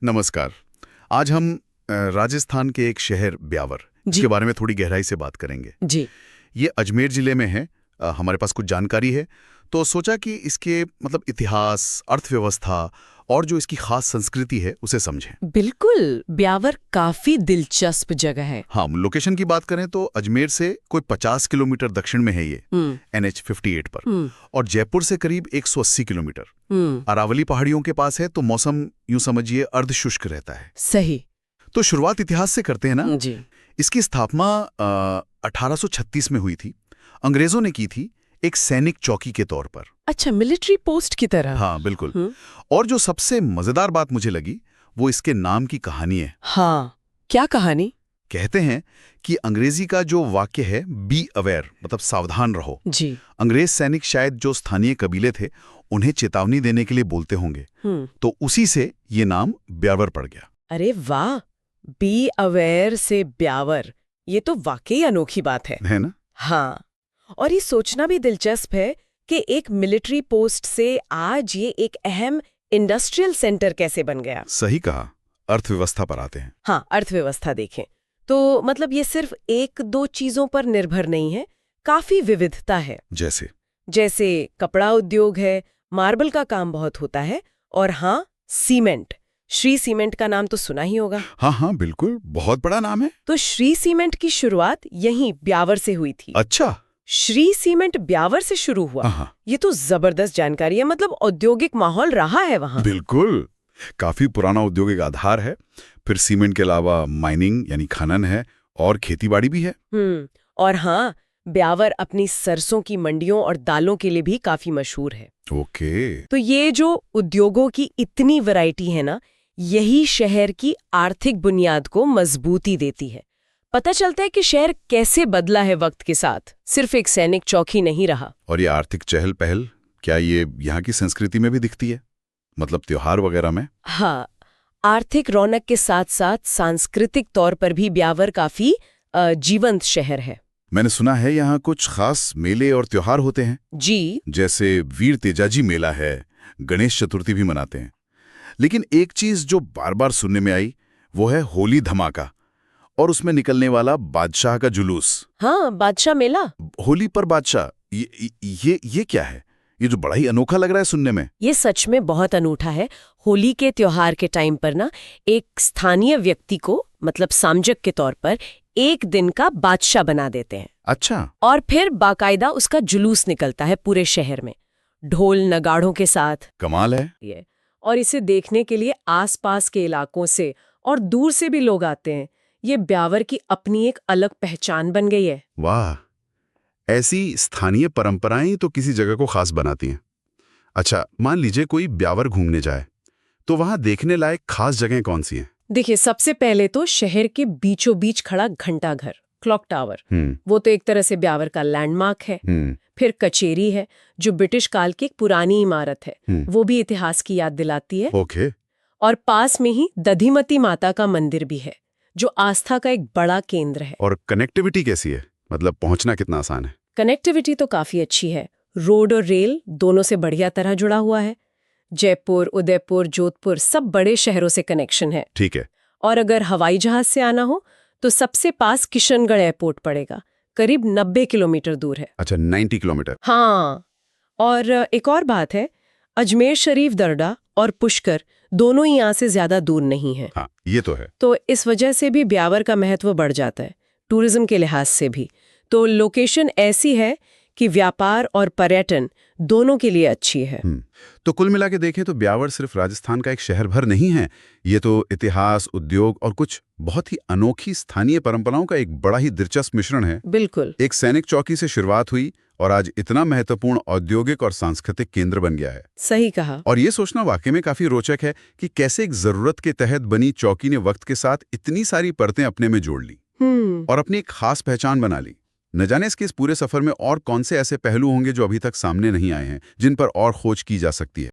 नमस्कार। आज हम राजस्थान के एक शहर ब्यावर जी। के बारे में थोड़ी गहराई से बात करेंगे। जी। ये अजमेर जिले में है। हमारे पास कुछ जानकारी है तो सोचा कि इसके मतलब इतिहास, अर्थव्यवस्था और जो इसकी खास संस्कृति है उसे समझें। बिल्कुल, ब्यावर काफी दिलचस्प जगह है। हाँ, लोकेशन की बात करें तो अजमेर से कोई 50 किलोमीटर दक्षिण में है ये, NH 58 पर, और जयपुर से करीब 180 किलोमीटर। अरावली पहाड़ियों के पास है तो मौसम यूं समझिए अर्धशुष्क रहता है। सही। तो शुरुआत इतिहास से करते हैं ना। जी। इसकी स्थापना 1836 में हुई थी। अंग्रेजों ने की थी एक सैनिक चौकी के तौर पर। अच्छा, मिलिट्री पोस्ट की तरह। हाँ बिल्कुल। और जो सबसे मजेदार बात मुझे लगी वो इसके नाम की कहानी है। हाँ, क्या कहानी? कहते हैं कि अंग्रेजी का जो वाक्य है बी अवेयर, मतलब सावधान रहो। जी। अंग्रेज सैनिक शायद जो स्थानीय कबीले थे उन्हें चेतावनी देने के लिए बोलते होंगे। तो उसी से ये नाम ब्यावर पड़ गया। अरे वाह, बी अवेयर से ब्यावर, ये तो वाकई अनोखी बात है ना? हाँ, और ये सोचना भी दिलचस्प है कि एक मिलिट्री पोस्ट से आज ये एक अहम इंडस्ट्रियल सेंटर कैसे बन गया। सही कहा। अर्थव्यवस्था पर आते हैं। हाँ, अर्थव्यवस्था देखें तो मतलब ये सिर्फ एक दो चीजों पर निर्भर नहीं है, काफी विविधता है। जैसे कपड़ा उद्योग है, मार्बल का काम बहुत होता है, और हाँ, सीमेंट। श्री सीमेंट का नाम तो सुना ही होगा। हाँ बिल्कुल, बहुत बड़ा नाम है। तो श्री सीमेंट की शुरुआत यहीं ब्यावर से हुई थी। अच्छा। श्री सीमेंट ब्यावर से शुरू हुआ। ये तो जबरदस्त जानकारी है, मतलब औद्योगिक माहौल रहा है वहाँ। बिल्कुल, काफी पुराना औद्योगिक आधार है। फिर सीमेंट के अलावा माइनिंग यानी खनन है और खेतीबाड़ी भी है। और हाँ, ब्यावर अपनी सरसों की मंडियों और दालों के लिए भी काफी मशहूर है। ओके। तो ये जो उद्योगों की इतनी वैरायटी है ना, यही शहर की आर्थिक बुनियाद को मजबूती देती है। पता चलता है कि शहर कैसे बदला है वक्त के साथ, सिर्फ एक सैनिक चौकी नहीं रहा। और ये आर्थिक चहल पहल, क्या ये यहाँ की संस्कृति में भी दिखती है, मतलब त्योहार वगैरह में? हाँ, आर्थिक रौनक के साथ साथ सांस्कृतिक तौर पर भी ब्यावर काफी जीवंत शहर है। मैंने सुना है यहाँ कुछ खास मेले और त्योहार होते हैं। जी। जैसे वीर तेजाजी मेला है, गणेश चतुर्थी भी मनाते हैं। लेकिन एक चीज जो बार बार सुनने में आई वो है होली धमाका और उसमें निकलने वाला बादशाह का जुलूस। हाँ, बादशाह मेला। होली पर बादशाह, ये क्या है? ये जो बड़ा ही अनोखा लग रहा है सुनने में। ये सच में बहुत अनूठा है। होली के त्योहार के टाइम पर ना, एक स्थानीय व्यक्ति को मतलब सामजक के तौर पर एक दिन का बादशाह बना देते हैं। अच्छा। और फिर बाकायदा उसका जुलूस निकलता है पूरे शहर में, ढोल नगाड़ों के साथ। कमाल है ये। और इसे देखने के लिए आसपास के इलाकों से और दूर से भी लोग आते हैं। ये ब्यावर की अपनी एक अलग पहचान बन गई है। वाह, ऐसी स्थानीय परंपराएं तो किसी जगह को खास बनाती हैं। अच्छा, मान लीजिए कोई ब्यावर घूमने जाए तो वहां देखने लायक खास जगह कौन सी हैं? देखिए, सबसे पहले तो शहर के बीचों बीच खड़ा घंटाघर, क्लॉक टावर, वो तो एक तरह से ब्यावर का लैंडमार्क है। फिर कचेरी है जो ब्रिटिश काल की एक पुरानी इमारत है, वो भी इतिहास की याद दिलाती है। ओके। और पास में ही दधिमती माता का मंदिर भी है जो आस्था का एक बड़ा केंद्र है। और कनेक्टिविटी कैसी है, मतलब पहुंचना कितना आसान है? कनेक्टिविटी तो काफी अच्छी है। रोड और रेल दोनों से बढ़िया तरह जुड़ा हुआ है। जयपुर, उदयपुर, जोधपुर सब बड़े शहरों से कनेक्शन है। ठीक है। और अगर हवाई जहाज से आना हो तो सबसे पास किशनगढ़ एयरपोर्ट पड़ेगा, करीब 90 किलोमीटर दूर है। अच्छा, 90 किलोमीटर। हाँ, और एक और बात है, अजमेर शरीफ दरगाह और पुष्कर दोनों ही यहाँ से ज्यादा दूर नहीं है। हाँ, ये तो है। तो इस वजह से भी ब्यावर का महत्व बढ़ जाता है, टूरिज्म के लिहाज से भी। तो लोकेशन ऐसी है कि व्यापार और पर्यटन दोनों के लिए अच्छी है। तो कुल मिला के देखें तो ब्यावर सिर्फ राजस्थान का एक शहर भर नहीं है, ये तो इतिहास, उद्योग और कुछ बहुत ही अनोखी स्थानीय परंपराओं का एक बड़ा ही दिलचस्प मिश्रण है। बिल्कुल। एक सैनिक चौकी से शुरुआत हुई और आज इतना महत्वपूर्ण औद्योगिक और सांस्कृतिक केंद्र बन गया है। सही कहा। और ये सोचना वाकई में काफी रोचक है कि कैसे एक जरूरत के तहत बनी चौकी ने वक्त के साथ इतनी सारी परतें अपने में जोड़ ली और अपनी एक खास पहचान बना ली। न जाने इसके इस पूरे सफर में और कौन से ऐसे पहलू होंगे जो अभी तक सामने नहीं आए हैं, जिन पर और खोज की जा सकती है।